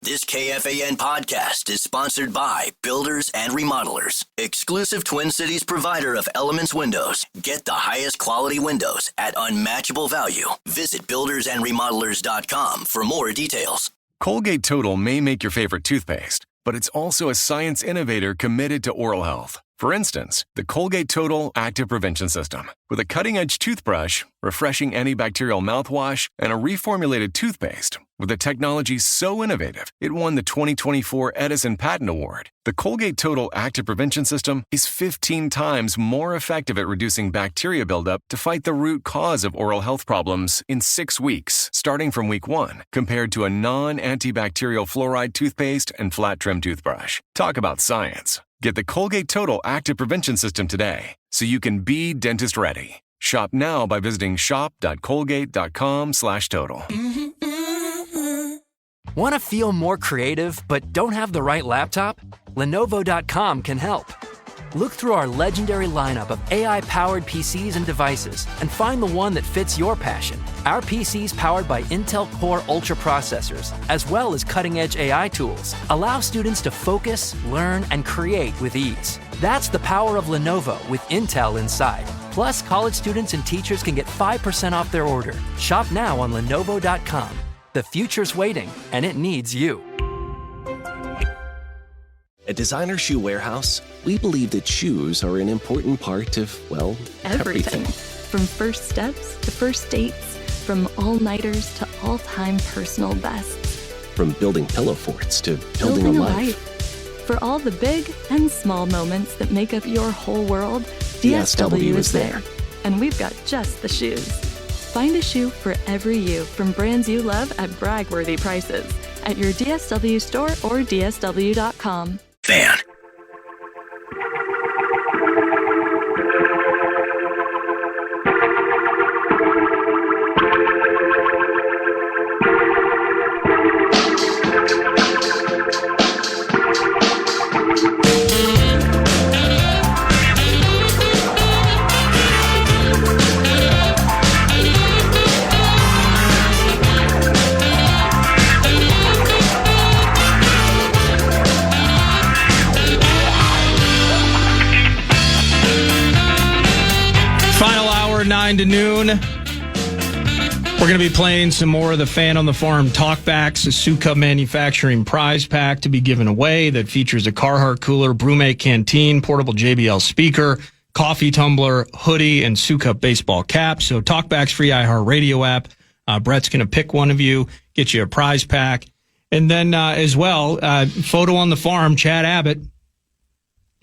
This KFAN podcast is sponsored by Builders and Remodelers, exclusive Twin Cities provider of Elements Windows. Get the highest quality windows at unmatchable value. Visit buildersandremodelers.com for more details. Colgate Total may make your favorite toothpaste, but it's also a science innovator committed to oral health. For instance, the Colgate Total Active Prevention System. With a cutting-edge toothbrush, refreshing antibacterial mouthwash, and a reformulated toothpaste. With a technology so innovative, it won the 2024 Edison Patent Award. The Colgate Total Active Prevention System is 15 times more effective at reducing bacteria buildup to fight the root cause of oral health problems in 6 weeks, starting from week 1, compared to a non-antibacterial fluoride toothpaste and flat trim toothbrush. Talk about science. Get the Colgate Total Active Prevention System today so you can be dentist ready. Shop now by visiting shop.colgate.com/total. Want to feel more creative but don't have the right laptop? Lenovo.com can help. Look through our legendary lineup of AI-powered PCs and devices and find the one that fits your passion. Our PCs powered by Intel Core Ultra processors, as well as cutting-edge AI tools, allow students to focus, learn, and create with ease. That's the power of Lenovo with Intel inside. Plus, college students and teachers can get 5% off their order. Shop now on Lenovo.com. The future's waiting, and it needs you. At Designer Shoe Warehouse, we believe that shoes are an important part of, well, everything. From first steps to first dates, from all-nighters to all-time personal bests. From building pillow forts to building a life. For all the big and small moments that make up your whole world, DSW is there. And we've got just the shoes. Find a shoe for every you from brands you love at brag-worthy prices at your DSW store or DSW.com. Fan. Final hour, 9 to noon. We're going to be playing some more of the Fan on the Farm talkbacks, a Suka Manufacturing prize pack to be given away that features a Carhartt cooler, Brewmate canteen, portable JBL speaker, coffee tumbler, hoodie, and Suka baseball cap. So talkbacks free iHeartRadio app. Brett's going to pick one of you, get you a prize pack. And then as well, photo on the farm, Chad Abbott.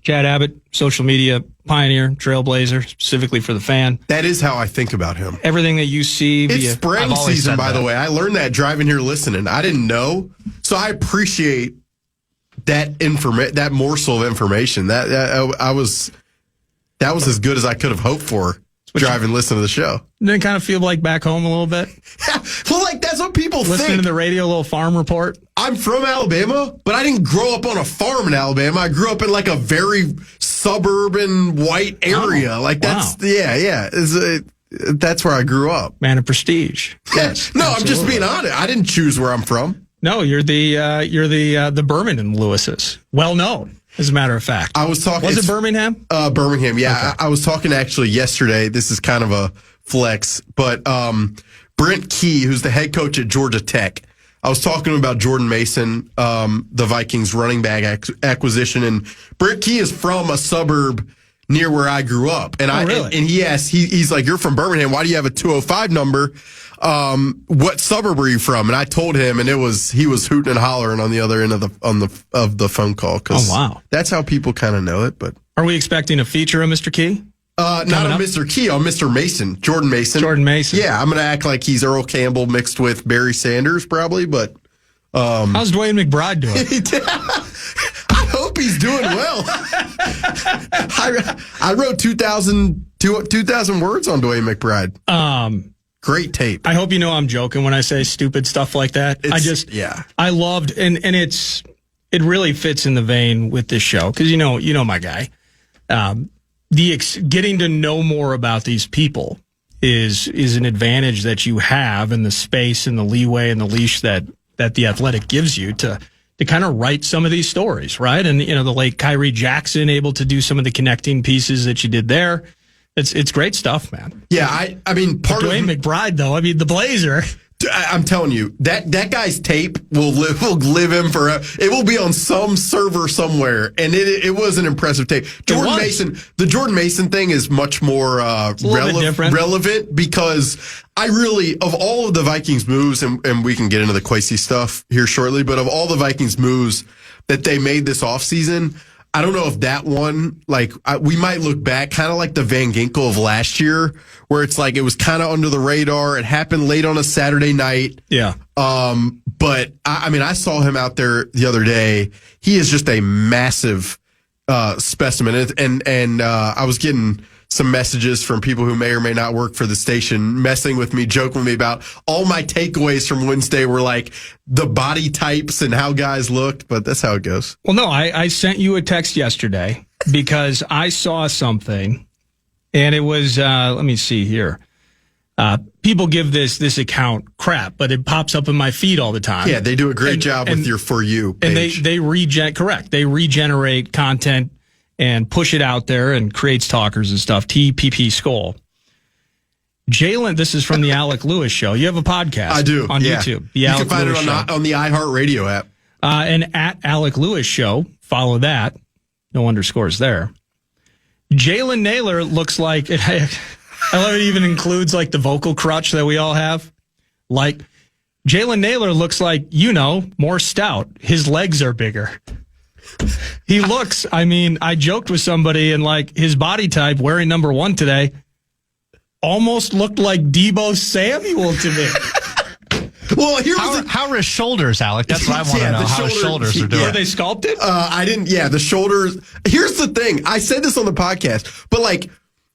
Chad Abbott, social media pioneer, trailblazer, specifically for the Fan. That is how I think about him. Everything that you see. It's spring season, by the way. I learned that driving here listening. I didn't know. So I appreciate that morsel of information. That was as good as I could have hoped for driving, listening to the show. Didn't it kind of feel like back home a little bit? Well, like that's what people think. Listening to the radio, a little farm report. I'm from Alabama, but I didn't grow up on a farm in Alabama. I grew up in like a very suburban white area. That's where I grew up. Man of prestige. Yes, no, I'm just being honest. I didn't choose where I'm from. No, you're the Birmingham Lewises. Well known, as a matter of fact. I was talking. Was it Birmingham? Birmingham, yeah. Okay. I was talking actually yesterday. This is kind of a flex, but Brent Key, who's the head coach at Georgia Tech, I was talking about Jordan Mason, the Vikings running back acquisition, and Brent Key is from a suburb near where I grew up. And he's like, "You're from Birmingham. Why do you have a 205 number? What suburb are you from?" And I told him, and he was hooting and hollering on the other end of the phone call. Oh wow, that's how people kind of know it. But are we expecting a feature of Mr. Key? Not on Mr. Key, on Mr. Mason, Jordan Mason. Jordan Mason. Yeah, I'm going to act like he's Earl Campbell mixed with Barry Sanders, probably. But how's Dwayne McBride doing? I hope he's doing well. I wrote 2,000 words on Dwayne McBride. Great tape. I hope you know I'm joking when I say stupid stuff like that. I loved, and it really fits in the vein with this show because you know my guy. Getting to know more about these people is an advantage that you have in the space and the leeway and the leash that that The Athletic gives you to kind of write some of these stories, right? And, the late Kyrie Jackson able to do some of the connecting pieces that you did there. It's great stuff, man. Yeah, I mean, part of Dwayne McBride, though, the Blazer. I'm telling you, that guy's tape will live him forever. It will be on some server somewhere, and it was an impressive tape. The Jordan Mason thing is much more relevant because I really, of all of the Vikings moves, and we can get into the Kwesi stuff here shortly, but of all the Vikings moves that they made this offseason, I don't know if that one, we might look back kind of like the Van Ginkel of last year, where it's like it was kind of under the radar. It happened late on a Saturday night. Yeah. But I saw him out there the other day. He is just a massive specimen, and I was getting some messages from people who may or may not work for the station messing with me, joking with me about all my takeaways from Wednesday were like the body types and how guys looked, but that's how it goes. Well, no, I sent you a text yesterday because I saw something, and it was, let me see here. People give this account crap, but it pops up in my feed all the time. Yeah, they do a great job with your For You page. And they regenerate content and push it out there and creates talkers and stuff. TPP Skull. Jalen, this is from the Alec Lewis Show. You have a podcast. I do. On YouTube. You can find it on the iHeartRadio app. And at Alec Lewis Show, follow that. No underscores there. Jalen Naylor looks like, I love it even includes like the vocal crutch that we all have. Like, Jalen Naylor looks like, more stout. His legs are bigger. He looks, I joked with somebody and like his body type wearing number 1 today almost looked like Deebo Samuel to me. Well, how are his shoulders, Alec? That's what I want to know. How his shoulders are doing. Were they sculpted? I didn't. Yeah, the shoulders. Here's the thing. I said this on the podcast, but like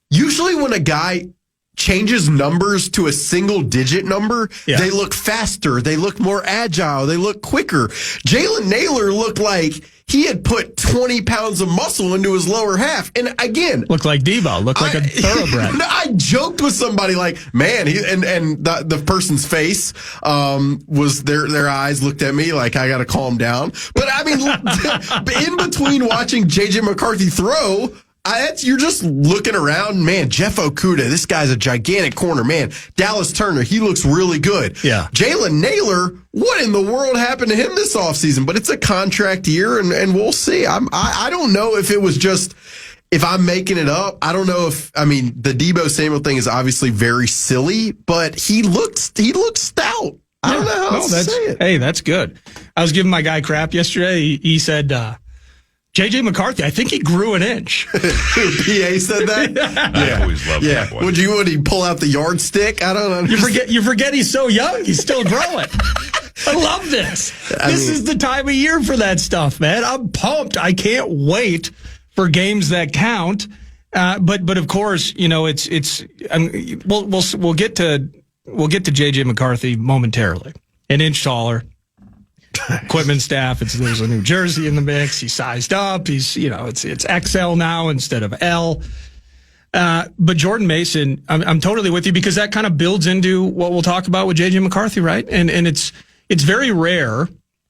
usually when a guy changes numbers to a single digit number, they look faster. They look more agile. They look quicker. Jalen Naylor looked like he had put 20 pounds of muscle into his lower half. And again, looked like Deebo, looked like a thoroughbred. I joked with somebody like, man, and the person's face was their eyes looked at me like I got to calm down. But in between watching JJ McCarthy throw, you're just looking around, man. Jeff Okudah, this guy's a gigantic corner, man. Dallas Turner, he looks really good. Yeah. Jalen Naylor, what in the world happened to him this offseason? But it's a contract year, and we'll see. I don't know if it was just, if I'm making it up. I don't know if, the Deebo Samuel thing is obviously very silly, but he looks stout. I don't know how to say it. Hey, that's good. I was giving my guy crap yesterday. He said, JJ McCarthy, I think he grew an inch. PA said that? I always loved that one. Would he pull out the yardstick? I don't know. You forget he's so young. He's still growing. I love this. This is the time of year for that stuff, man. I'm pumped. I can't wait for games that count. But of course, we'll get to JJ McCarthy momentarily. An inch taller. Equipment staff. There's a New Jersey in the mix. He's sized up. He's, it's XL now instead of L. But Jordan Mason, I'm totally with you because that kind of builds into what we'll talk about with JJ McCarthy, right? And it's very rare.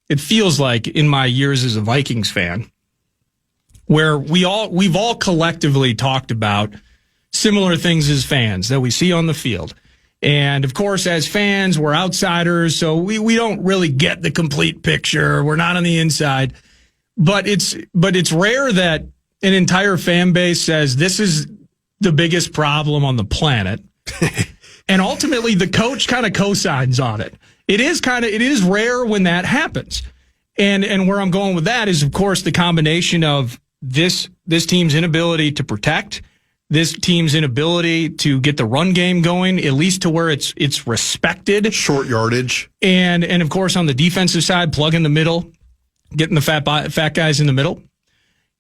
It feels like in my years as a Vikings fan, where we've all collectively talked about similar things as fans that we see on the field. And of course, as fans, we're outsiders, so we don't really get the complete picture. We're not on the inside. But it's rare that an entire fan base says this is the biggest problem on the planet. And ultimately the coach kind of co-signs on it. It is rare when that happens. And where I'm going with that is, of course, the combination of this team's inability to protect, this team's inability to get the run game going, at least to where it's respected. Short yardage. And of course, on the defensive side, plug in the middle, getting the fat guys in the middle.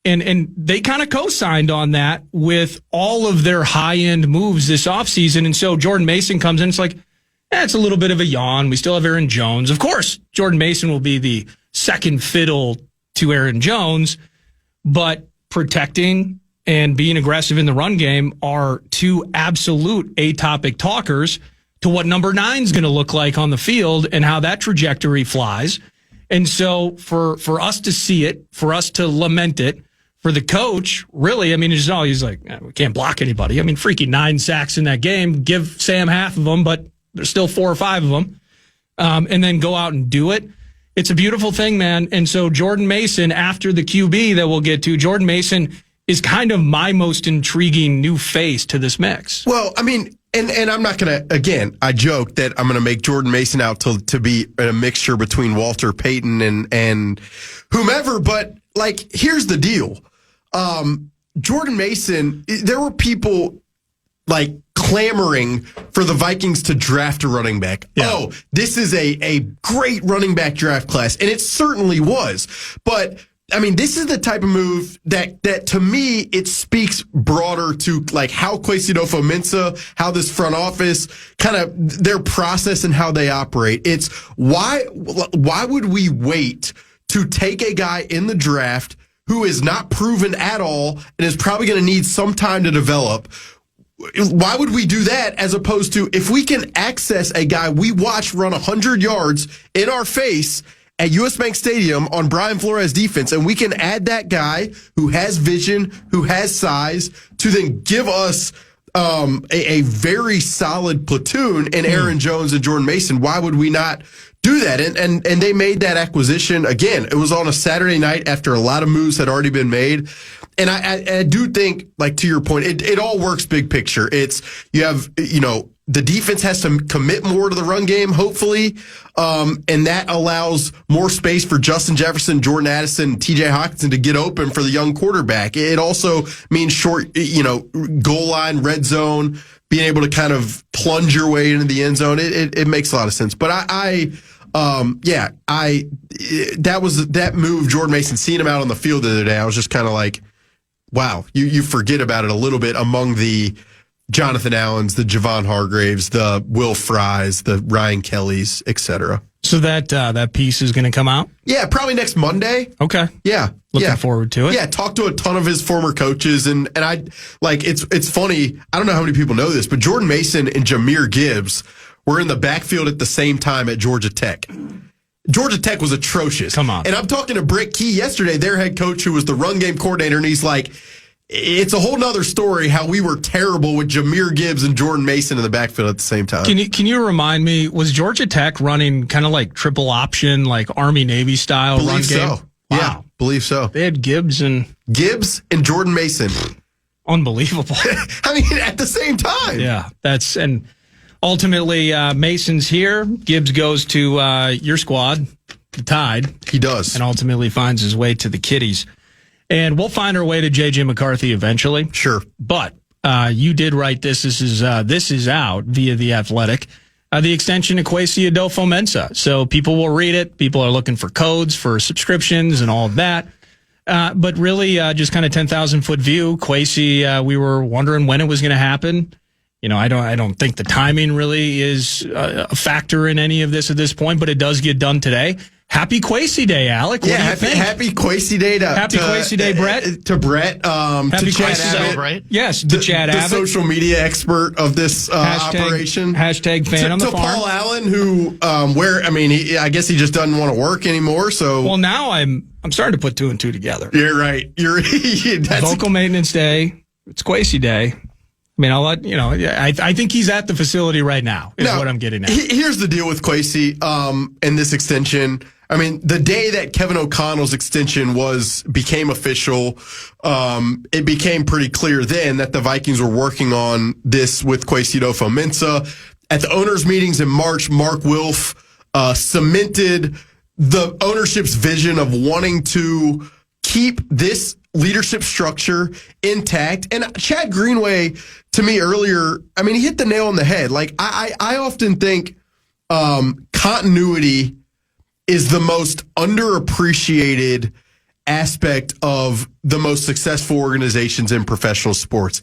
And they kind of co-signed on that with all of their high-end moves this offseason. And so Jordan Mason comes in, it's like, it's a little bit of a yawn. We still have Aaron Jones. Of course, Jordan Mason will be the second fiddle to Aaron Jones, but protecting and being aggressive in the run game are two absolute atopic talkers to what number 9 is going to look like on the field and how that trajectory flies. And so for us to see it, for us to lament it, for the coach, really, I mean, he's like, we can't block anybody. I mean, freaking 9 sacks in that game. Give Sam half of them, but there's still 4 or 5 of them. And then go out and do it. It's a beautiful thing, man. And so Jordan Mason, after the QB that we'll get to, Jordan Mason is kind of my most intriguing new face to this mix. Well, I mean, and I'm not going to, again, I joke that I'm going to make Jordan Mason out to be a mixture between Walter Payton and whomever, but like, here's the deal. Jordan Mason, there were people like clamoring for the Vikings to draft a running back. Yeah. Oh, this is a great running back draft class. And it certainly was. But I mean, this is the type of move that to me, it speaks broader to like how Kwesi Adofo-Mensah, how this front office, kind of their process and how they operate. It's why would we wait to take a guy in the draft who is not proven at all and is probably going to need some time to develop? Why would we do that as opposed to if we can access a guy we watch run 100 yards in our face at US Bank Stadium on Brian Flores defense, and we can add that guy who has vision, who has size, to then give us a very solid platoon in Aaron Jones and Jordan Mason? Why would we not do that? And they made that acquisition. Again, it was on a Saturday night after a lot of moves had already been made. And I do think, like, to your point, it all works big picture. It's, you have, the defense has to commit more to the run game, hopefully. And that allows more space for Justin Jefferson, Jordan Addison, TJ Hawkinson to get open for the young quarterback. It also means short, goal line, red zone, being able to kind of plunge your way into the end zone. It makes a lot of sense. But that move, Jordan Mason, seeing him out on the field the other day, I was just kind of like, wow, you forget about it a little bit among the Jonathan Allens, the Javon Hargraves, the Will Frys, the Ryan Kellys, etc. So that piece is going to come out? Yeah, probably next Monday. Okay. Yeah. Looking forward to it. Yeah, talked to a ton of his former coaches, and I like it's funny. I don't know how many people know this, but Jordan Mason and Jahmyr Gibbs were in the backfield at the same time at Georgia Tech. Georgia Tech was atrocious. Come on. And I'm talking to Brent Key yesterday, their head coach, who was the run game coordinator, and he's like, it's a whole nother story how we were terrible with Jahmyr Gibbs and Jordan Mason in the backfield at the same time. Can you remind me, was Georgia Tech running kind of like triple option, like Army-Navy style run game? Wow. Yeah, believe so. They had Gibbs and Jordan Mason. Unbelievable. I mean, at the same time. Yeah, and ultimately, Mason's here. Gibbs goes to your squad, the Tide. He does. And ultimately finds his way to the Kitties. And we'll find our way to J.J. McCarthy eventually. Sure. But you did write this. This is out via The Athletic. The extension to Kwesi Adofo-Mensah. So people will read it. People are looking for codes for subscriptions and all of that. But really, just kind of 10,000-foot view. Kwesi, we were wondering when it was going to happen. I don't think the timing really is a factor in any of this at this point, but it does get done today. Happy Kwesi Day, Alec. What do you think? Happy Kwesi Day Kwesi Day, Brett. To Brett. Happy to Chad Kwesi Abbott. Right? Yes, to Chad Abbott. The social media expert of this operation. Hashtag fan on the farm. To Paul Allen, who, I guess he just doesn't want to work anymore. So. Well, now I'm starting to put 2 and 2 together. You're right. Vocal maintenance day. It's Kwesi Day. I mean, I'll let I think he's at the facility right now. Is what I'm getting at. Here's the deal with Kwesi and this extension. I mean, the day that Kevin O'Connell's extension became official, it became pretty clear then that the Vikings were working on this with Kwesi Adofo-Mensah. At the owners' meetings in March, Mark Wilf cemented the ownership's vision of wanting to keep this leadership structure intact. And Chad Greenway, to me earlier, he hit the nail on the head. Like, I often think continuity is the most underappreciated aspect of the most successful organizations in professional sports.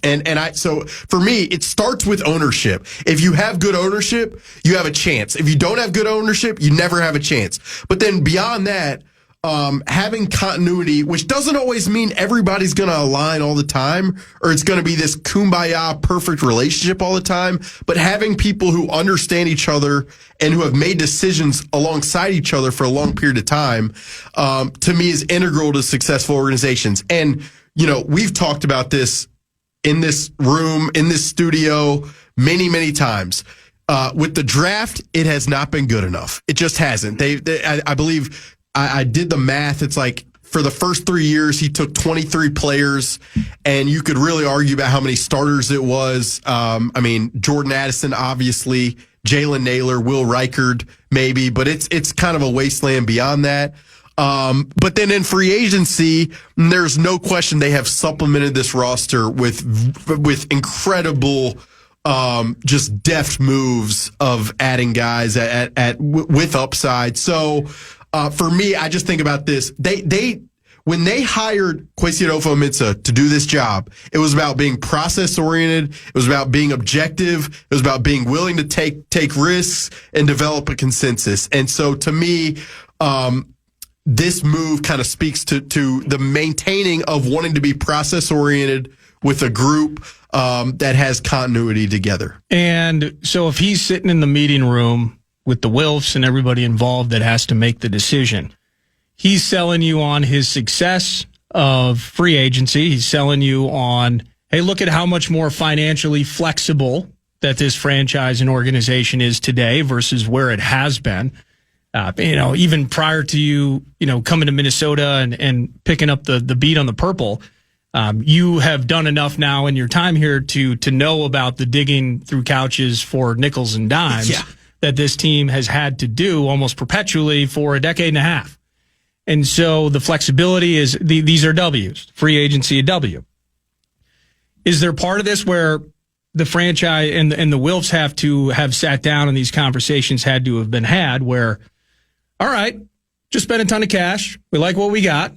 So for me, it starts with ownership. If you have good ownership, you have a chance. If you don't have good ownership, you never have a chance. But then beyond that, having continuity, which doesn't always mean everybody's going to align all the time or it's going to be this kumbaya perfect relationship all the time, but having people who understand each other and who have made decisions alongside each other for a long period of time, to me is integral to successful organizations. And, we've talked about this in this room, in this studio, many, many times. With the draft, it has not been good enough. It just hasn't. I believe I did the math. It's like for the first 3 years, he took 23 players, and you could really argue about how many starters it was. Jordan Addison, obviously, Jalen Naylor, Will Reichard, maybe, but it's kind of a wasteland beyond that. But then in free agency, there's no question they have supplemented this roster with incredible just deft moves of adding guys with upside. So for me, I just think about this. When they hired Kwesi Adofo-Mensah to do this job, it was about being process oriented. It was about being objective. It was about being willing to take risks and develop a consensus. And so to me, this move kind of speaks to the maintaining of wanting to be process oriented with a group that has continuity together. And so if he's sitting in the meeting room with the Wilfs and everybody involved that has to make the decision, he's selling you on his success of free agency. He's selling you on, hey, look at how much more financially flexible that this franchise and organization is today versus where it has been. Even prior to you coming to Minnesota and picking up the beat on the purple, you have done enough now in your time here to know about the digging through couches for nickels and dimes that this team has had to do almost perpetually for a decade and a half. And so the flexibility is these are W's, free agency a W. Is there part of this where the franchise and the Wilfs have to have sat down and these conversations had to have been had where, all right, just spent a ton of cash. We like what we got.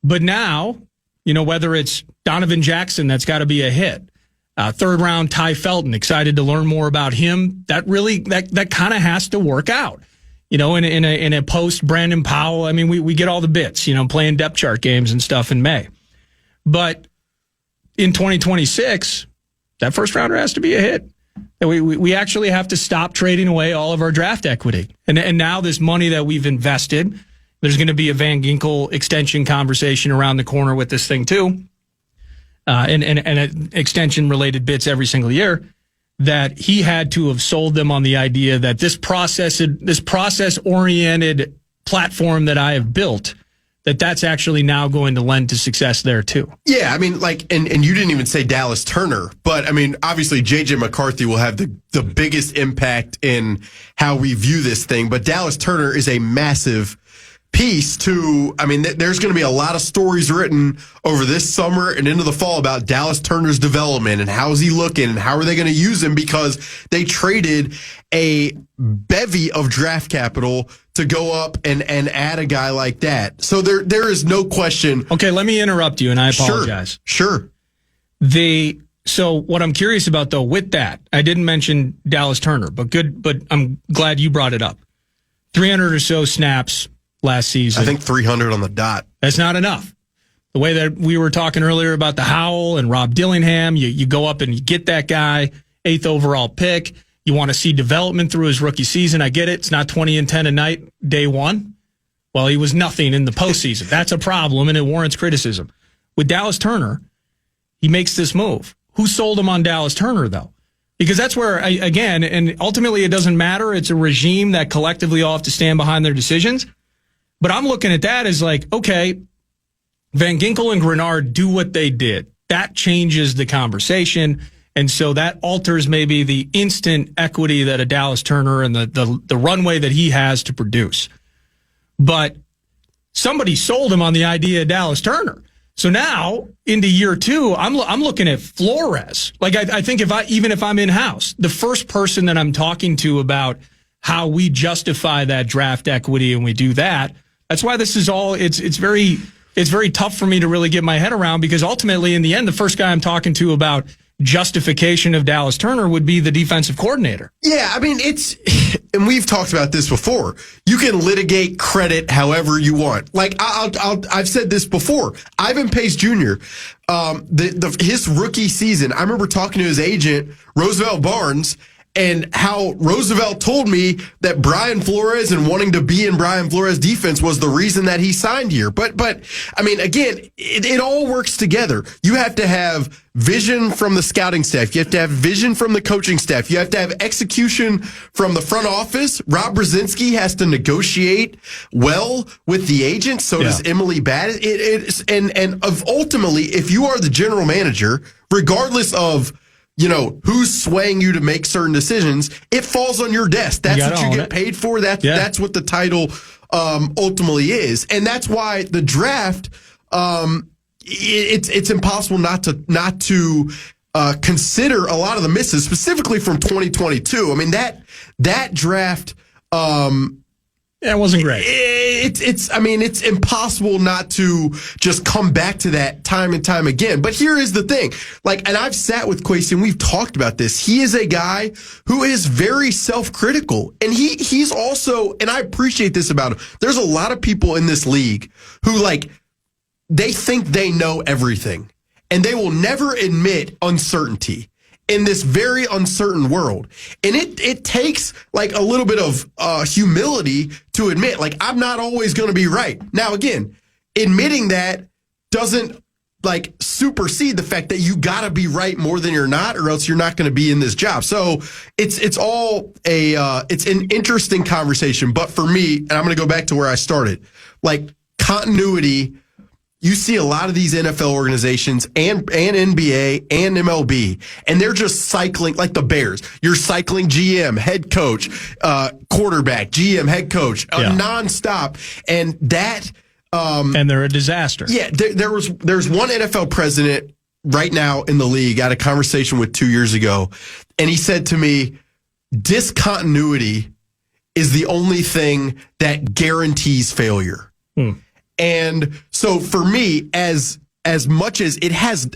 But now, whether it's Donovan Jackson, that's got to be a hit. Third round, Ty Felton, excited to learn more about him. That kind of has to work out. In a post Brandon Powell, we get all the bits, playing depth chart games and stuff in May. But in 2026, that first rounder has to be a hit. We actually have to stop trading away all of our draft equity. And now this money that we've invested, there's going to be a Van Ginkel extension conversation around the corner with this thing too. And extension-related bits every single year, that he had to have sold them on the idea that this process-oriented platform that I have built, that's actually now going to lend to success there too. Yeah, and you didn't even say Dallas Turner, but obviously J.J. McCarthy will have the biggest impact in how we view this thing, but Dallas Turner is a massive piece to, there's going to be a lot of stories written over this summer and into the fall about Dallas Turner's development and how's he looking and how are they going to use him because they traded a bevy of draft capital to go up and add a guy like that. So there is no question. Okay, let me interrupt you, and I apologize. Sure. So what I'm curious about, though, with that, I didn't mention Dallas Turner, but I'm glad you brought it up. 300 or so snaps last season. I think 300 on the dot. That's not enough. The way that we were talking earlier about the Howell and Rob Dillingham, you go up and you get that guy, 8th overall pick. You want to see development through his rookie season. I get it. It's not 20 and 10 a night, day one. Well, he was nothing in the postseason. That's a problem, and it warrants criticism. With Dallas Turner, he makes this move. Who sold him on Dallas Turner, though? Because that's where, again, and ultimately it doesn't matter. It's a regime that collectively all have to stand behind their decisions. But I'm looking at that as like, okay, Van Ginkel and Grenard do what they did. That changes the conversation. And so that alters maybe the instant equity that a Dallas Turner and the runway that he has to produce. But somebody sold him on the idea of Dallas Turner. So now into year two, I'm looking at Flores. Like I think even if I'm in-house, the first person that I'm talking to about how we justify that draft equity and we do that, that's why this is all, it's very tough for me to really get my head around because ultimately in the end, the first guy I'm talking to about justification of Dallas Turner would be the defensive coordinator. Yeah, I mean, and we've talked about this before. You can litigate credit however you want. Like I've said this before. Ivan Pace Jr. His rookie season, I remember talking to his agent Roosevelt Barnes, and how Roosevelt told me that Brian Flores and wanting to be in Brian Flores' defense was the reason that he signed here. But I mean, again, it all works together. You have to have vision from the scouting staff. You have to have vision from the coaching staff. You have to have execution from the front office. Rob Brzezinski has to negotiate well with the agent. So does Emily Batt. And ultimately, if you are the general manager, regardless of who's swaying you to make certain decisions, it falls on your desk. That's what you get paid for. That's what the title ultimately is. And that's why the draft, it's impossible not to consider a lot of the misses, specifically from 2022. I mean, that draft, it wasn't great. It's impossible not to just come back to that time and time again. But here is the thing. And I've sat with Kwesi and we've talked about this. He is a guy who is very self-critical. And he's also, and I appreciate this about him, there's a lot of people in this league who they think they know everything. And they will never admit uncertainty in this very uncertain world. And it takes a little bit of humility to admit, I'm not always going to be right. Now, again, admitting that doesn't supersede the fact that you got to be right more than you're not, or else you're not going to be in this job. So it's all it's an interesting conversation. But for me, and I'm going to go back to where I started, continuity. You see a lot of these NFL organizations and NBA and MLB, and they're just cycling like the Bears. You're cycling GM, head coach, quarterback, GM, head coach, nonstop, and that. And they're a disaster. Yeah, there's one NFL president right now in the league. I had a conversation with 2 years ago, and he said to me, "Discontinuity is the only thing that guarantees failure." And so for me, as much as it has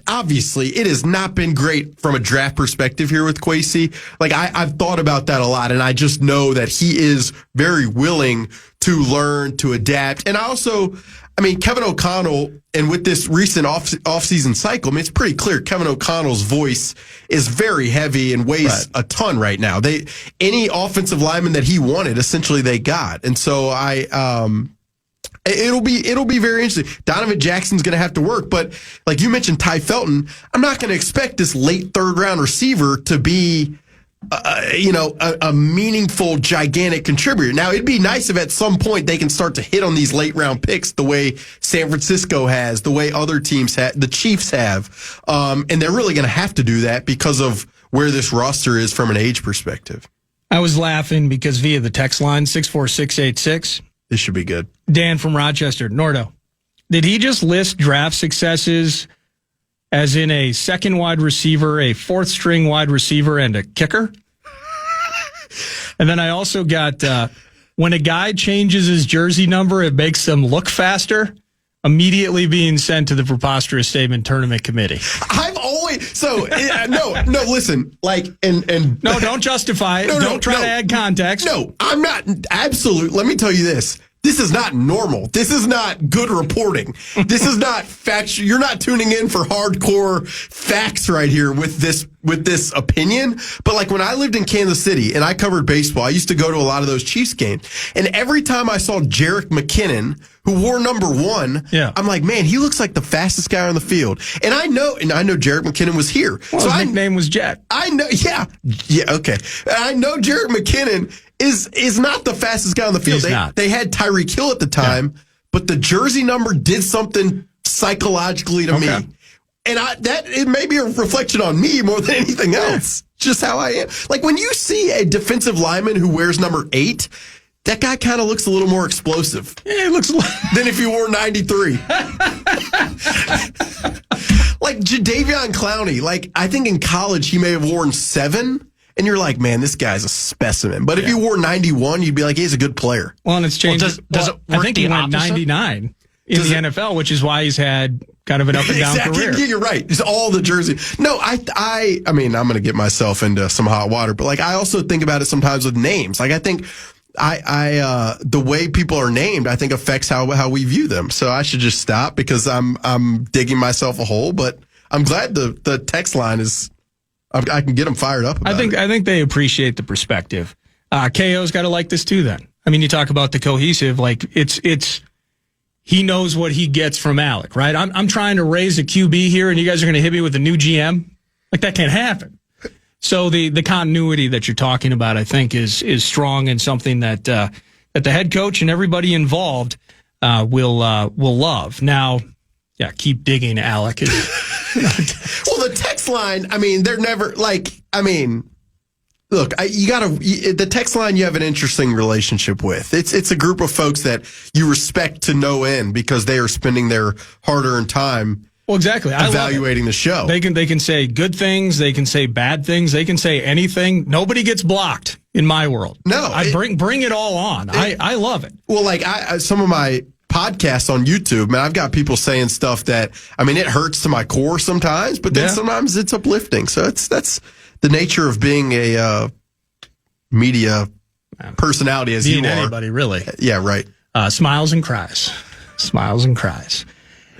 not been great from a draft perspective here with Kwesi. I've thought about that a lot, and I just know that he is very willing to learn, to adapt. And Kevin O'Connell, and with this recent offseason cycle, it's pretty clear Kevin O'Connell's voice is very heavy and weighs a ton right now. Any offensive lineman that he wanted, essentially they got. And so It'll be very interesting. Donovan Jackson's going to have to work, but like you mentioned, Ty Felton, I'm not going to expect this late third round receiver to be, a meaningful, gigantic contributor. Now, it'd be nice if at some point they can start to hit on these late round picks the way San Francisco has, the way other teams have, the Chiefs have, and they're really going to have to do that because of where this roster is from an age perspective. I was laughing because via the text line 64686. This should be good. Dan from Rochester. Nordo, did he just list draft successes as in a second wide receiver, a fourth string wide receiver, and a kicker? And then I also got, when a guy changes his jersey number, it makes them look faster, immediately being sent to the preposterous statement tournament committee. I've always, no, listen, and no, don't justify it. Don't try to add context. No, I'm not, absolute. Let me tell you this. This is not normal. This is not good reporting. This is not factual. You're not tuning in for hardcore facts right here with this opinion. But when I lived in Kansas City and I covered baseball, I used to go to a lot of those Chiefs games. And every time I saw Jerick McKinnon, who wore number 1, I'm like, man, he looks like the fastest guy on the field. And I know Jerick McKinnon was here. Well, so his nickname was Jet. I know, yeah, okay. And I know Jerick McKinnon is not the fastest guy on the field. They had Tyreek Hill at the time, but the jersey number did something psychologically to me. And it may be a reflection on me more than anything else. Just how I am. When you see a defensive lineman who wears number 8, that guy kind of looks a little more explosive. Yeah, he looks than if he wore 93. Jadeveon Clowney, I think in college he may have worn 7. And you're like, man, this guy's a specimen. But if you wore 91, you'd be like, he's a good player. Well, and it's changed. Does it work I think he went 99. in the NFL, which is why he's had kind of an up and down career. Yeah, you're right. It's all the jersey. No, I mean, I'm going to get myself into some hot water, but like I also think about it sometimes with names. Like I think the way people are named, I think affects how we view them. So I should just stop because I'm digging myself a hole. But I'm glad the text line is. I can get them fired up. I think they appreciate the perspective. KO's got to like this too. Then I mean, you talk about the cohesive. Like it's. He knows what he gets from Alec, right? I'm trying to raise a QB here, and you guys are going to hit me with a new GM. Like that can't happen. So the continuity that you're talking about, I think, is strong and something that the head coach and everybody involved will love. Now, yeah, keep digging, Alec. Well, the text line. I mean, they're never like. I mean. Look, the text line you have an interesting relationship with. It's a group of folks that you respect to no end because they are spending their hard-earned time evaluating the show. They can say good things, they can say bad things, they can say anything. Nobody gets blocked in my world. No. Bring it all on. I love it. Well, like some of my podcasts on YouTube, man, I've got people saying stuff that, I mean, it hurts to my core sometimes, but then sometimes it's uplifting. So that's the nature of being a media personality as you are. Anybody, really. Yeah, right. Smiles and cries. Smiles and cries.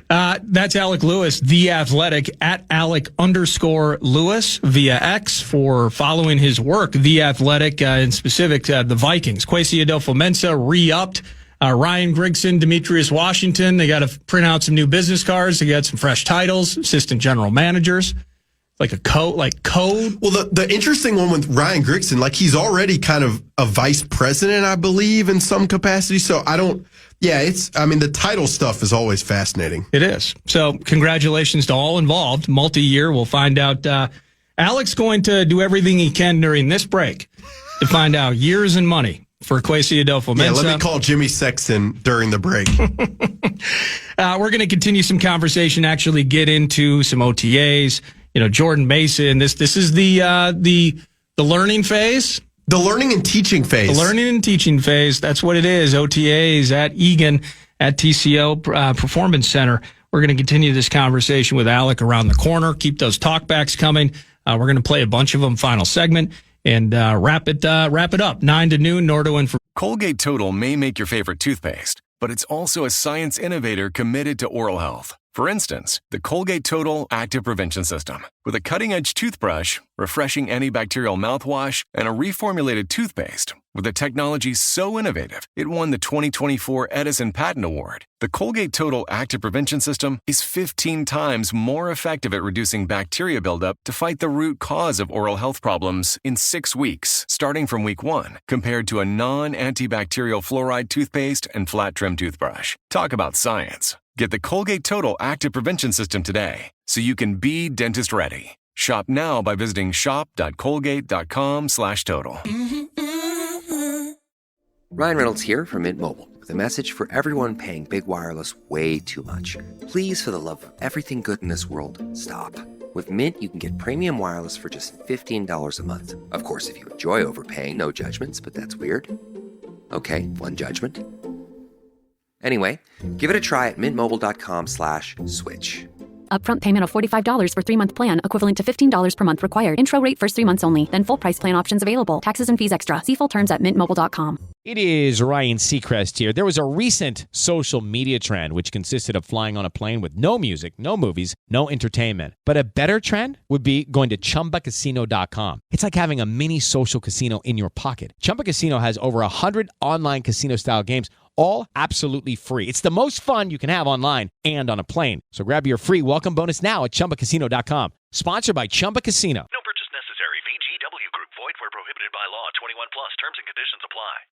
That's Alec Lewis, The Athletic, at Alec_Lewis via X for following his work. The Athletic, in specific, the Vikings. Kwesi Adolfo-Mensah re-upped. Ryan Grigson, Demetrius Washington. They got to print out some new business cards. They got some fresh titles, assistant general managers. Like a code. Well, the interesting one with Ryan Grigson, like he's already kind of a vice president, I believe, in some capacity. So the title stuff is always fascinating. It is. So congratulations to all involved. Multi-year. We'll find out. Alec's going to do everything he can during this break to find out years and money for Kwesi Adolfo-Mensah. Yeah, let me call Jimmy Sexton during the break. We're going to continue some conversation, actually get into some OTAs. You know, Jordan Mason, this is the learning phase. The learning and teaching phase. The learning and teaching phase. That's what it is. OTAs at Egan at TCO Performance Center. We're going to continue this conversation with Alec around the corner. Keep those talkbacks coming. We're going to play a bunch of them. Final segment and wrap it up. 9 to noon. Nordo and for Colgate Total may make your favorite toothpaste, but it's also a science innovator committed to oral health. For instance, the Colgate Total Active Prevention System. With a cutting-edge toothbrush, refreshing antibacterial mouthwash, and a reformulated toothpaste. With a technology so innovative, it won the 2024 Edison Patent Award. The Colgate Total Active Prevention System is 15 times more effective at reducing bacteria buildup to fight the root cause of oral health problems in 6 weeks, starting from week 1, compared to a non-antibacterial fluoride toothpaste and flat trim toothbrush. Talk about science. Get the Colgate Total Active Prevention System today so you can be dentist ready. Shop now by visiting shop.colgate.com/total. Ryan Reynolds here from Mint Mobile with a message for everyone paying big wireless way too much. Please, for the love of everything good in this world, stop. With Mint, you can get premium wireless for just $15 a month. Of course, if you enjoy overpaying, no judgments, but that's weird. Okay, one judgment. Anyway, give it a try at mintmobile.com/switch. Upfront payment of $45 for 3-month plan, equivalent to $15 per month required. Intro rate first 3 months only, then full price plan options available. Taxes and fees extra. See full terms at mintmobile.com. It is Ryan Seacrest here. There was a recent social media trend which consisted of flying on a plane with no music, no movies, no entertainment. But a better trend would be going to ChumbaCasino.com. It's like having a mini social casino in your pocket. Chumba Casino has over 100 online casino-style games, all absolutely free. It's the most fun you can have online and on a plane. So grab your free welcome bonus now at ChumbaCasino.com. Sponsored by Chumba Casino. No purchase necessary. VGW Group. Void where prohibited by law. 21 plus. Terms and conditions apply.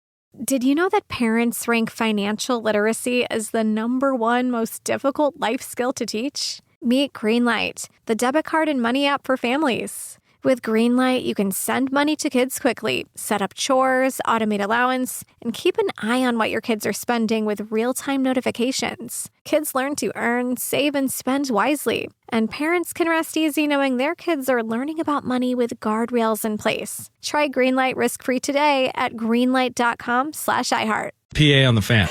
Did you know that parents rank financial literacy as the #1 most difficult life skill to teach? Meet Greenlight, the debit card and money app for families. With Greenlight, you can send money to kids quickly, set up chores, automate allowance, and keep an eye on what your kids are spending with real-time notifications. Kids learn to earn, save, and spend wisely. And parents can rest easy knowing their kids are learning about money with guardrails in place. Try Greenlight risk-free today at greenlight.com/iHeart. PA on the fan.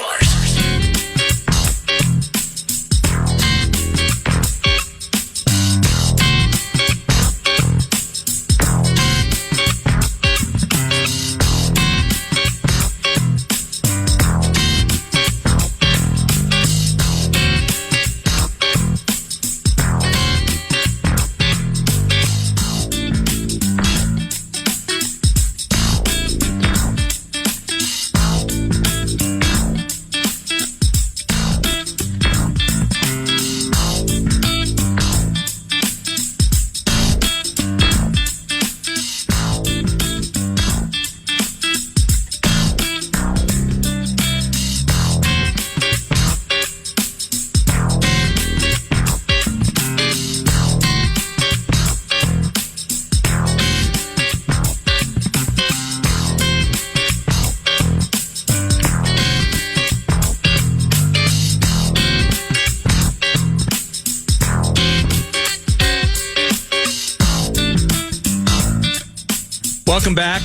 Welcome back.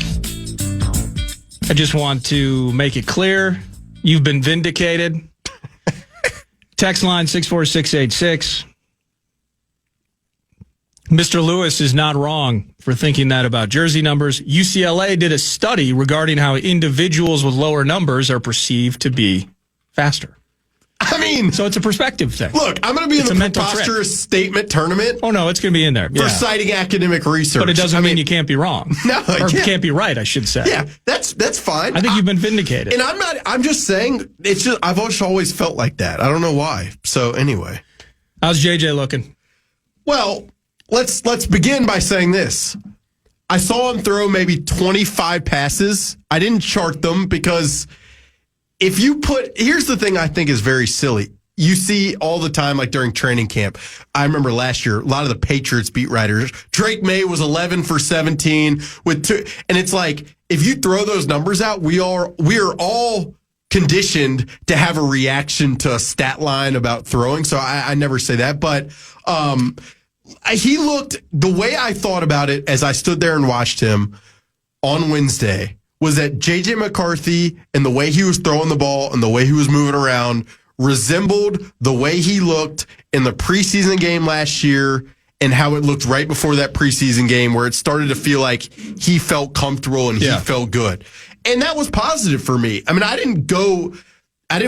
I just want to make it clear, you've been vindicated. Text line 64686. Mr. Lewis is not wrong for thinking that about jersey numbers. UCLA did a study regarding how individuals with lower numbers are perceived to be faster. I mean, so it's a perspective thing. Look, I'm going to be in the preposterous statement tournament. Oh, no, it's going to be in there. For citing academic research. But it doesn't mean you can't be wrong. No, or can't be right, I should say. Yeah, that's fine. I think you've been vindicated. And I'm just saying, it's just, I've always felt like that. I don't know why. So anyway. How's JJ looking? Well, let's begin by saying this. I saw him throw maybe 25 passes. I didn't chart them because here's the thing I think is very silly. You see all the time, like during training camp. I remember last year, a lot of the Patriots beat writers. Drake May was 11 for 17 with 2. And it's like, if you throw those numbers out, we are all conditioned to have a reaction to a stat line about throwing. So I never say that. But he looked, the way I thought about it as I stood there and watched him on Wednesday was that J.J. McCarthy and the way he was throwing the ball and the way he was moving around resembled the way he looked in the preseason game last year and how it looked right before that preseason game where it started to feel like he felt comfortable and he felt good. And that was positive for me. I mean, I didn't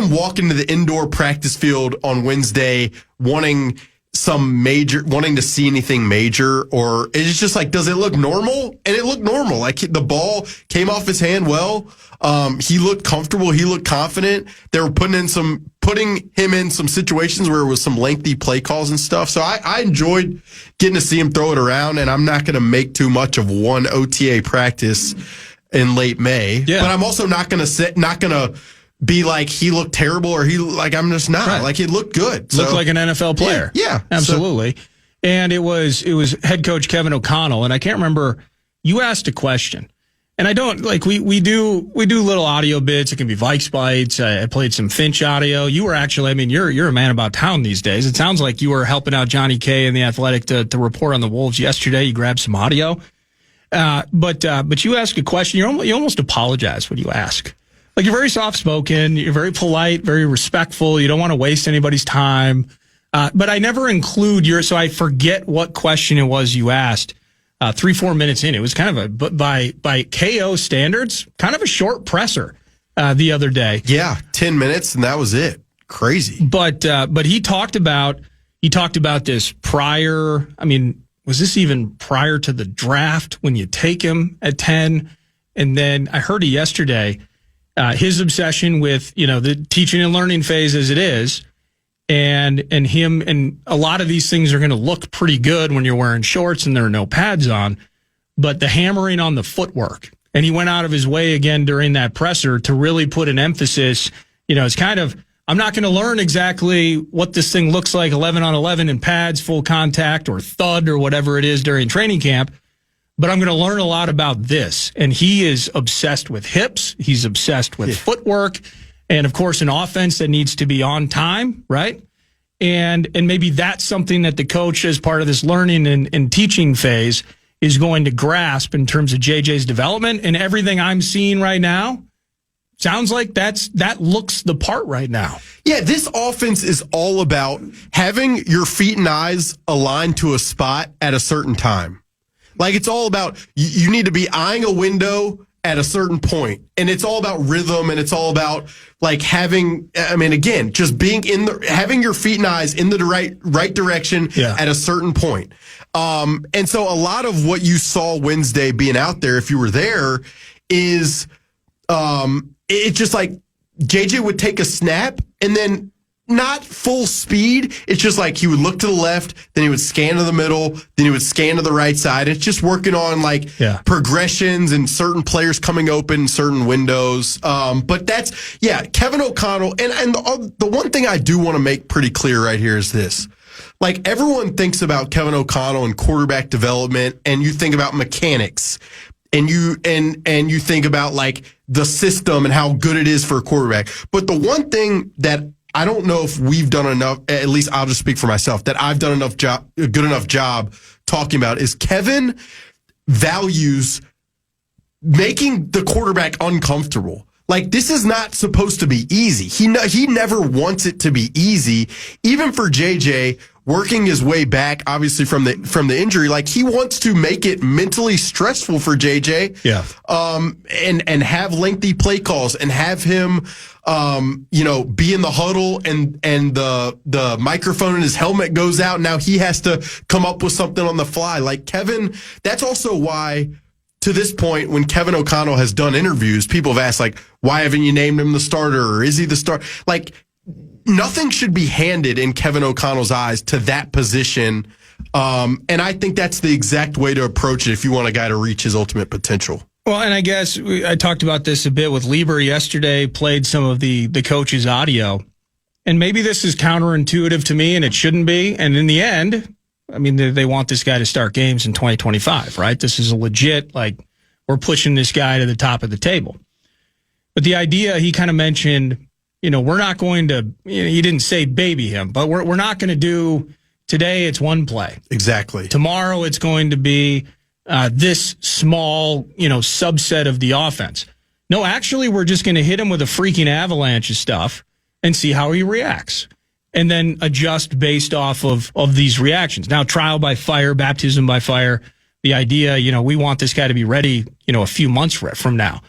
walk into the indoor practice field on Wednesday wanting to see anything major, or it's just like, does it look normal? And it looked normal. Like the ball came off his hand well. He looked comfortable. He looked confident. They were putting him in some situations where it was some lengthy play calls and stuff. So I enjoyed getting to see him throw it around, and I'm not going to make too much of one OTA practice in late May. Yeah. But I'm also not going to be like he looked terrible or I'm just not. Right. Like it looked good. Looked like an NFL player. Yeah. Absolutely. So, and it was head coach Kevin O'Connell, and I can't remember, you asked a question. And I don't we do little audio bits. It can be Vikes bites. I played some Finch audio. You were actually, you're a man about town these days. It sounds like you were helping out Johnny K and the Athletic to report on the Wolves yesterday. You grabbed some audio. But you ask a question. You almost apologize when you ask. Like, you're very soft-spoken, you're very polite, very respectful, you don't want to waste anybody's time. But I never include so I forget what question it was you asked 3-4 minutes in. It was kind of by KO standards, kind of a short presser the other day. Yeah, 10 minutes, and that was it. Crazy. But he talked about this prior, was this even prior to the draft when you take him at 10? And then I heard it yesterday. His obsession with, the teaching and learning phase as it is, and him, and a lot of these things are going to look pretty good when you're wearing shorts and there are no pads on, but the hammering on the footwork. And he went out of his way again during that presser to really put an emphasis, it's kind of, I'm not going to learn exactly what this thing looks like 11 on 11 in pads, full contact, or thud, or whatever it is during training camp. But I'm going to learn a lot about this. And he is obsessed with hips. He's obsessed with footwork. And, of course, an offense that needs to be on time, right? And maybe that's something that the coach, as part of this learning and teaching phase, is going to grasp in terms of JJ's development. And everything I'm seeing right now sounds like that looks the part right now. Yeah, this offense is all about having your feet and eyes aligned to a spot at a certain time. Like, it's all about, you need to be eyeing a window at a certain point. And it's all about rhythm, and it's all about, like, having, just being having your feet and eyes in the right direction at a certain point. And so a lot of what you saw Wednesday being out there, if you were there, is, it's just like JJ would take a snap and then not full speed. It's just like he would look to the left, then he would scan to the middle, then he would scan to the right side. It's just working on progressions and certain players coming open, certain windows. But that's, Kevin O'Connell. And the one thing I do want to make pretty clear right here is this. Like, everyone thinks about Kevin O'Connell and quarterback development, and you think about mechanics, and you think about, like, the system and how good it is for a quarterback. But the one thing that I don't know if we've done enough, at least I'll just speak for myself, that I've done a good enough job talking about, is Kevin values making the quarterback uncomfortable. Like, this is not supposed to be easy. He never wants it to be easy. Even for JJ, working his way back, obviously from the injury, like, he wants to make it mentally stressful for JJ. Yeah. And have lengthy play calls and have him, be in the huddle and the microphone in his helmet goes out. Now he has to come up with something on the fly. Like, Kevin, that's also why, to this point, when Kevin O'Connell has done interviews, people have asked, like, why haven't you named him the starter? Or is he the starter? Like, nothing should be handed in Kevin O'Connell's eyes to that position. And I think that's the exact way to approach it if you want a guy to reach his ultimate potential. Well, and I guess I talked about this a bit with Lieber yesterday, played some of the coach's audio. And maybe this is counterintuitive to me, and it shouldn't be. And in the end, I mean, they want this guy to start games in 2025, right? This is a legit, like, we're pushing this guy to the top of the table. But the idea, he kind of mentioned, we're not going to, he didn't say baby him, but we're not going to do, today it's one play. Exactly. Tomorrow it's going to be this small, subset of the offense. No, actually, we're just going to hit him with a freaking avalanche of stuff and see how he reacts. And then adjust based off of these reactions. Now, trial by fire, baptism by fire. The idea, we want this guy to be ready, a few months from now.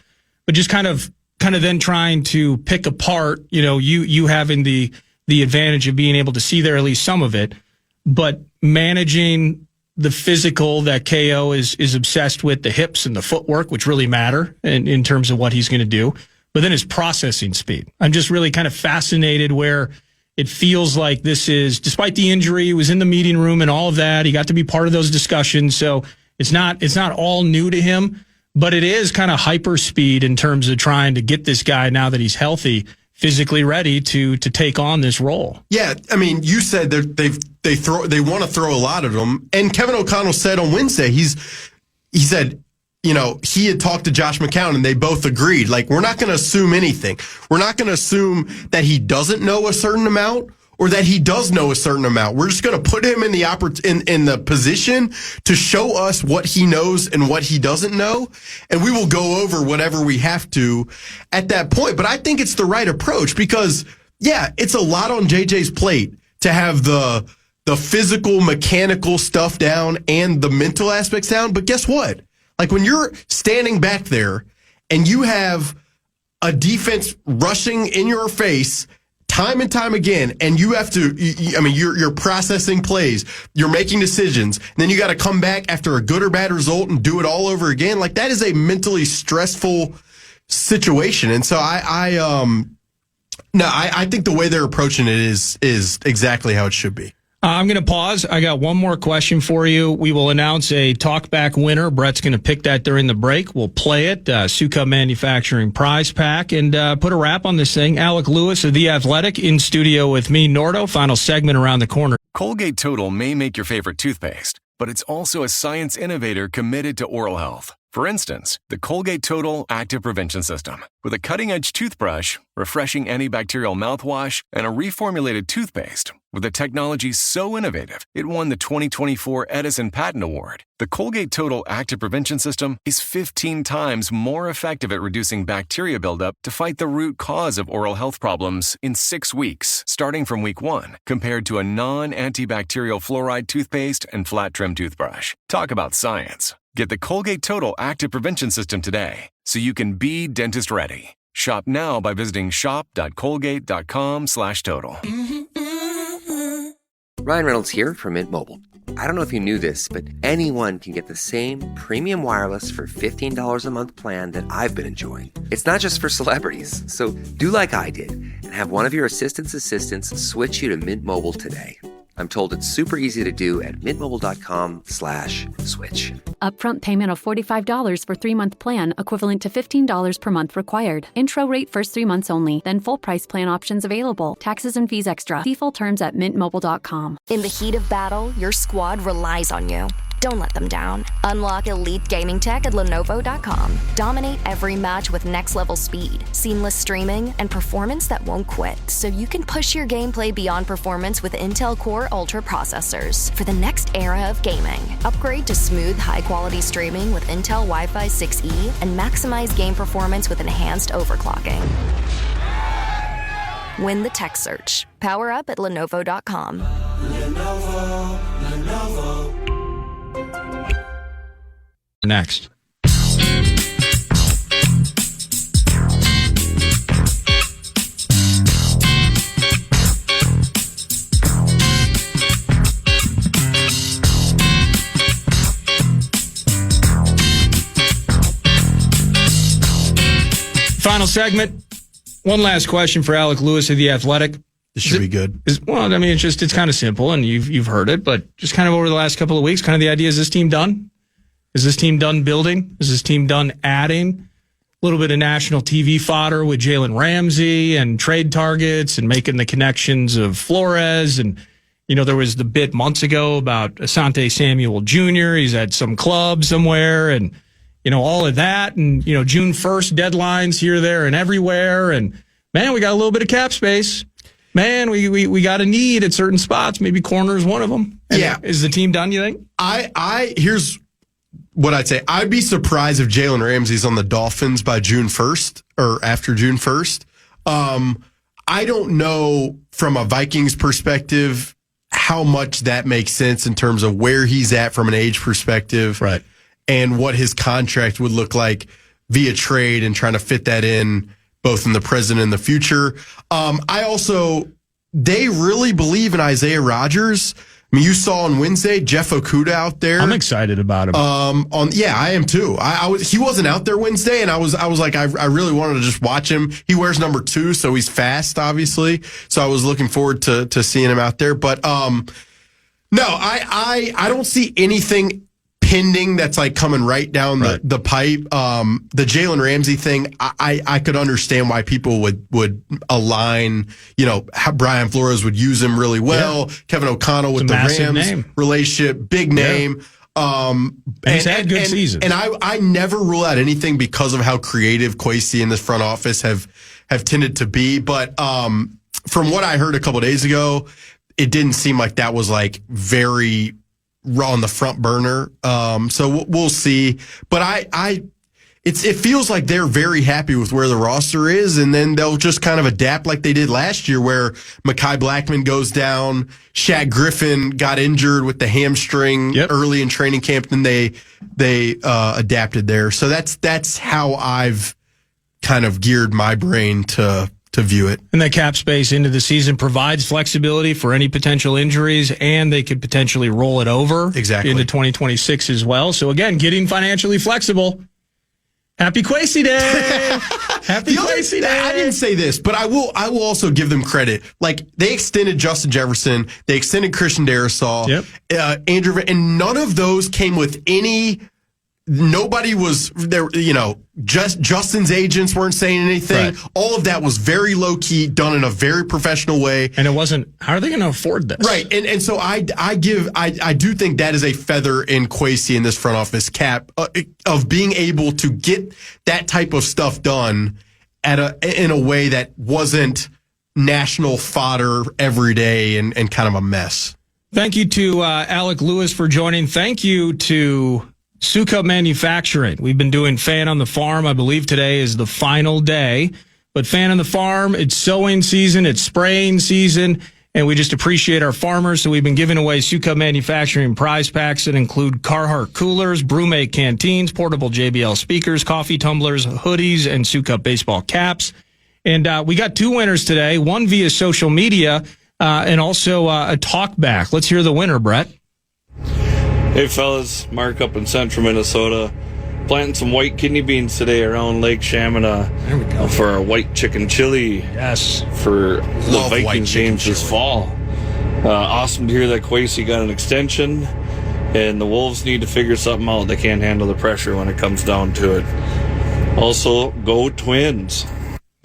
But just kind of then trying to pick apart, you having the advantage of being able to see there at least some of it, but managing the physical that KO is obsessed with, the hips and the footwork, which really matter in terms of what he's going to do. But then his processing speed. I'm just really kind of fascinated where it feels like this is, despite the injury, he was in the meeting room and all of that. He got to be part of those discussions. So it's not all new to him, but it is kind of hyper speed in terms of trying to get this guy, now that he's healthy, physically ready to take on this role. Yeah, I mean, you said they want to throw a lot at him, and Kevin O'Connell said on Wednesday, he said, he had talked to Josh McCown and they both agreed, like, we're not going to assume anything. We're not going to assume that he doesn't know a certain amount or that he does know a certain amount. We're just going to put him in the position to show us what he knows and what he doesn't know. And we will go over whatever we have to at that point. But I think it's the right approach because, yeah, it's a lot on JJ's plate to have the physical, mechanical stuff down and the mental aspects down. But guess what? Like, when you're standing back there and you have a defense rushing in your face time and time again, and you have to, you're processing plays, you're making decisions, and then you got to come back after a good or bad result and do it all over again. Like, that is a mentally stressful situation. And so I think the way they're approaching it is exactly how it should be. I'm going to pause. I got one more question for you. We will announce a talkback winner. Brett's going to pick that during the break. We'll play it. Suka Manufacturing prize pack, and put a wrap on this thing. Alec Lewis of The Athletic in studio with me, Nordo. Final segment around the corner. Colgate Total may make your favorite toothpaste, but it's also a science innovator committed to oral health. For instance, the Colgate Total Active Prevention System. With a cutting-edge toothbrush, refreshing antibacterial mouthwash, and a reformulated toothpaste, with a technology so innovative, it won the 2024 Edison Patent Award. The Colgate Total Active Prevention System is 15 times more effective at reducing bacteria buildup to fight the root cause of oral health problems in 6 weeks, starting from week 1, compared to a non-antibacterial fluoride toothpaste and flat trim toothbrush. Talk about science. Get the Colgate Total Active Prevention System today so you can be dentist ready. Shop now by visiting shop.colgate.com/total. Ryan Reynolds here from Mint Mobile. I don't know if you knew this, but anyone can get the same premium wireless for $15 a month plan that I've been enjoying. It's not just for celebrities. So do like I did and have one of your assistants switch you to Mint Mobile today. I'm told it's super easy to do at mintmobile.com/switch. Upfront payment of $45 for 3-month plan, equivalent to $15 per month required. Intro rate first 3 months only, then full price plan options available. Taxes and fees extra. See full terms at mintmobile.com. In the heat of battle, your squad relies on you. Don't let them down. Unlock elite gaming tech at Lenovo.com. Dominate every match with next-level speed, seamless streaming, and performance that won't quit, so you can push your gameplay beyond performance with Intel Core Ultra processors. For the next era of gaming, upgrade to smooth, high-quality streaming with Intel Wi-Fi 6E and maximize game performance with enhanced overclocking. Win the tech search. Power up at Lenovo.com. Lenovo. Next. Final segment. One last question for Alec Lewis of The Athletic. This should be good. Well, I mean, it's kind of simple, and you've heard it, but just kind of over the last couple of weeks, kind of the idea, is this team done? Is this team done building? Is this team done adding? A little bit of national TV fodder with Jalen Ramsey and trade targets and making the connections of Flores. And, there was the bit months ago about Asante Samuel Jr. He's at some club somewhere and, all of that. And, June 1st deadlines here, there, and everywhere. And, man, we got a little bit of cap space. Man, we got a need at certain spots. Maybe corner is one of them. And yeah. Is the team done, you think? Here's what I'd say. I'd be surprised if Jalen Ramsey's on the Dolphins by June 1st or after June 1st. I don't know from a Vikings perspective how much that makes sense in terms of where he's at from an age perspective. Right. And what his contract would look like via trade and trying to fit that in both in the present and the future. They really believe in Isaiah Rodgers. I mean, you saw on Wednesday, Jeff Okudah out there. I'm excited about him. I am too. He wasn't out there Wednesday, and I was like, I really wanted to just watch him. He wears number 2, so he's fast, obviously. So I was looking forward to seeing him out there. But no, I don't see anything pending that's like coming right down the pipe. The Jalen Ramsey thing, I could understand why people would align, how Brian Flores would use him really well. Yeah. Kevin O'Connell with the Rams relationship, big name. And he's had good seasons. And I never rule out anything because of how creative Kwesi and this front office have tended to be. But from what I heard a couple of days ago, it didn't seem like that was like very raw on the front burner. So we'll see. But it feels like they're very happy with where the roster is, and then they'll just kind of adapt like they did last year where Mekhi Blackmon goes down, Shaq Griffin got injured with the hamstring early in training camp, then they adapted there. So that's how I've kind of geared my brain to view it. And that cap space into the season provides flexibility for any potential injuries, and they could potentially roll it over into 2026 as well. So again, getting financially flexible. Happy Kwesi Day! Happy Kwesi Day! I didn't say this, but I will also give them credit. Like, they extended Justin Jefferson, they extended Christian Darrisaw, Andrew, and none of those came with any. Nobody was there, just Justin's agents weren't saying anything. Right. All of that was very low key, done in a very professional way. And it wasn't, how are they going to afford this? Right. And so I do think that is a feather in Kwesi in this front office cap of being able to get that type of stuff done in a way that wasn't national fodder every day and kind of a mess. Thank you to Alec Lewis for joining. Thank you to Sukup Manufacturing. We've been doing Fan on the Farm. I believe today is the final day. But Fan on the Farm, it's sowing season, it's spraying season, and we just appreciate our farmers. So we've been giving away Sukup Manufacturing prize packs that include Carhartt coolers, Brewmate canteens, portable JBL speakers, coffee tumblers, hoodies, and Sukup baseball caps. And we got 2 winners today, one via social media and also a talk back. Let's hear the winner, Brett. Hey fellas, Mark up in central Minnesota. Planting some white kidney beans today around Lake Shamina. There we go. For our white chicken chili. Yes. For the Vikings games this fall. Awesome to hear that Kwesi got an extension. And the Wolves need to figure something out. They can't handle the pressure when it comes down to it. Also, go Twins.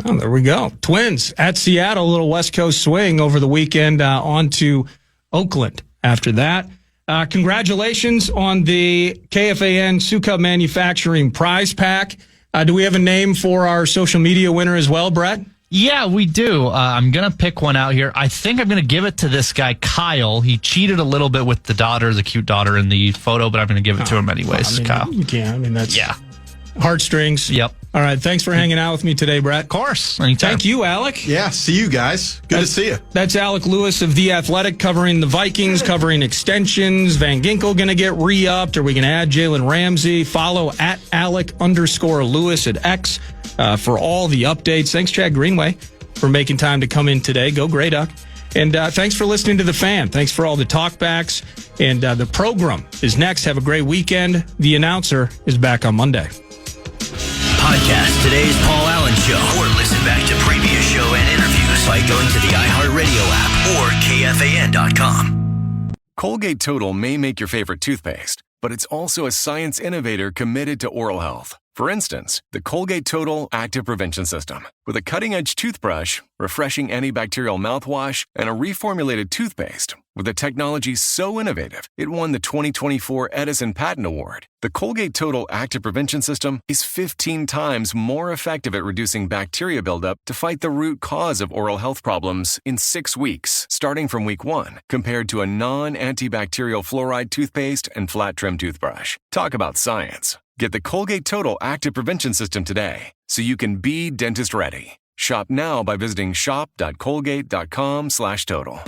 Oh, there we go. Twins at Seattle, a little West Coast swing over the weekend on to Oakland after that. Congratulations on the KFAN Suka Manufacturing prize pack. Do we have a name for our social media winner as well, Brett? Yeah, we do. I'm going to pick one out here. I think I'm going to give it to this guy, Kyle. He cheated a little bit with the cute daughter in the photo, but I'm going to give it to him anyways, Kyle. You can. That's heartstrings. Yep. All right. Thanks for hanging out with me today, Brett. Of course. Anytime. Thank you, Alec. Yeah, see you guys. Good to see you. That's Alec Lewis of The Athletic, covering the Vikings, covering extensions. Van Ginkel going to get re-upped. Are we going to add Jalen Ramsey? Follow at Alec_Lewis at X for all the updates. Thanks, Chad Greenway, for making time to come in today. Go Grey Duck. And thanks for listening to The Fan. Thanks for all the talkbacks. And the program is next. Have a great weekend. The announcer is back on Monday. Podcast today's Paul Allen Show, or listen back to previous show and interviews by going to the iHeartRadio app or KFAN.com. Colgate Total may make your favorite toothpaste, but it's also a science innovator committed to oral health. For instance, the Colgate Total Active Prevention System. With a cutting-edge toothbrush, refreshing antibacterial mouthwash, and a reformulated toothpaste, with a technology so innovative, it won the 2024 Edison Patent Award. The Colgate Total Active Prevention System is 15 times more effective at reducing bacteria buildup to fight the root cause of oral health problems in 6 weeks, starting from week 1, compared to a non-antibacterial fluoride toothpaste and flat trim toothbrush. Talk about science. Get the Colgate Total Active Prevention System today so you can be dentist ready. Shop now by visiting shop.colgate.com/total.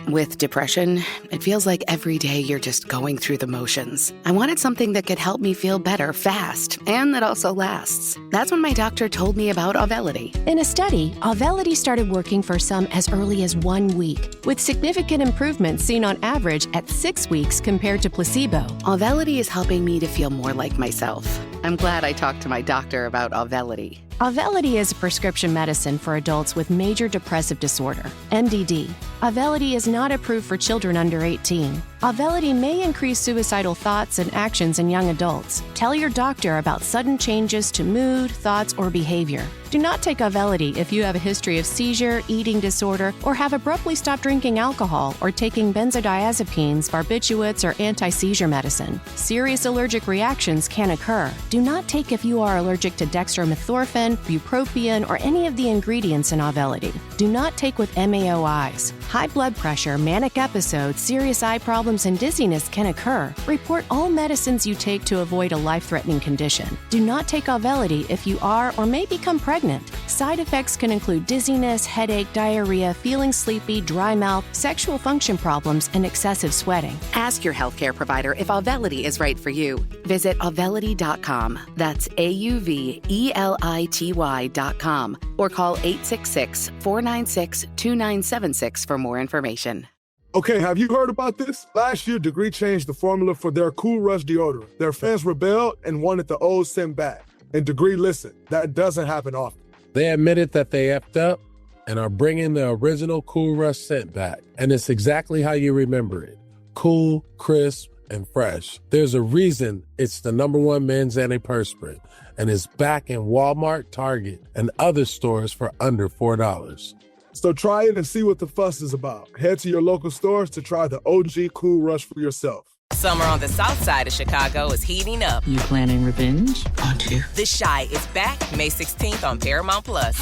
With depression, it feels like every day you're just going through the motions. I wanted something that could help me feel better fast and that also lasts. That's when my doctor told me about Auvelity. In a study, Auvelity started working for some as early as 1 week, with significant improvements seen on average at 6 weeks compared to placebo. Auvelity is helping me to feel more like myself. I'm glad I talked to my doctor about Auvelity. Auvelity is a prescription medicine for adults with major depressive disorder, MDD. Auvelity is not approved for children under 18. Auvelity may increase suicidal thoughts and actions in young adults. Tell your doctor about sudden changes to mood, thoughts, or behavior. Do not take Auvelity if you have a history of seizure, eating disorder, or have abruptly stopped drinking alcohol or taking benzodiazepines, barbiturates, or anti-seizure medicine. Serious allergic reactions can occur. Do not take if you are allergic to dextromethorphan, bupropion, or any of the ingredients in Auvelity. Do not take with MAOIs. High blood pressure, manic episodes, serious eye problems, and dizziness can occur. Report all medicines you take to avoid a life-threatening condition. Do not take Auvelity if you are or may become pregnant. Side effects can include dizziness, headache, diarrhea, feeling sleepy, dry mouth, sexual function problems, and excessive sweating. Ask your healthcare provider if Auvelity is right for you. Visit Auvelity.com. That's AUVELITY.com. Or call 866-496-2976 for more information. Okay, have you heard about this? Last year, Degree changed the formula for their Cool Rush deodorant. Their fans rebelled and wanted the old scent back. And Degree listened. That doesn't happen often. They admitted that they effed up and are bringing the original Cool Rush scent back. And it's exactly how you remember it. Cool, crisp, and fresh. There's a reason it's the #1 men's antiperspirant. And it's back in Walmart, Target, and other stores for under $4. So try it and see what the fuss is about. Head to your local stores to try the OG Cool Rush for yourself. Summer on the south side of Chicago is heating up. You planning revenge? Aren't you? The Chi is back May 16th on Paramount Plus.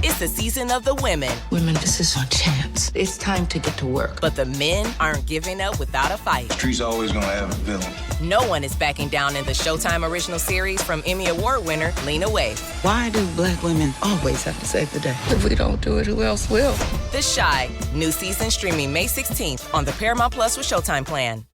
It's the season of the women. Women, this is our chance. It's time to get to work. But the men aren't giving up without a fight. The street's always gonna have a villain. No one is backing down in the Showtime original series from Emmy Award winner Lena Waithe. Why do black women always have to save the day? If we don't do it, who else will? The Chi, new season streaming May 16th on the Paramount Plus with Showtime plan.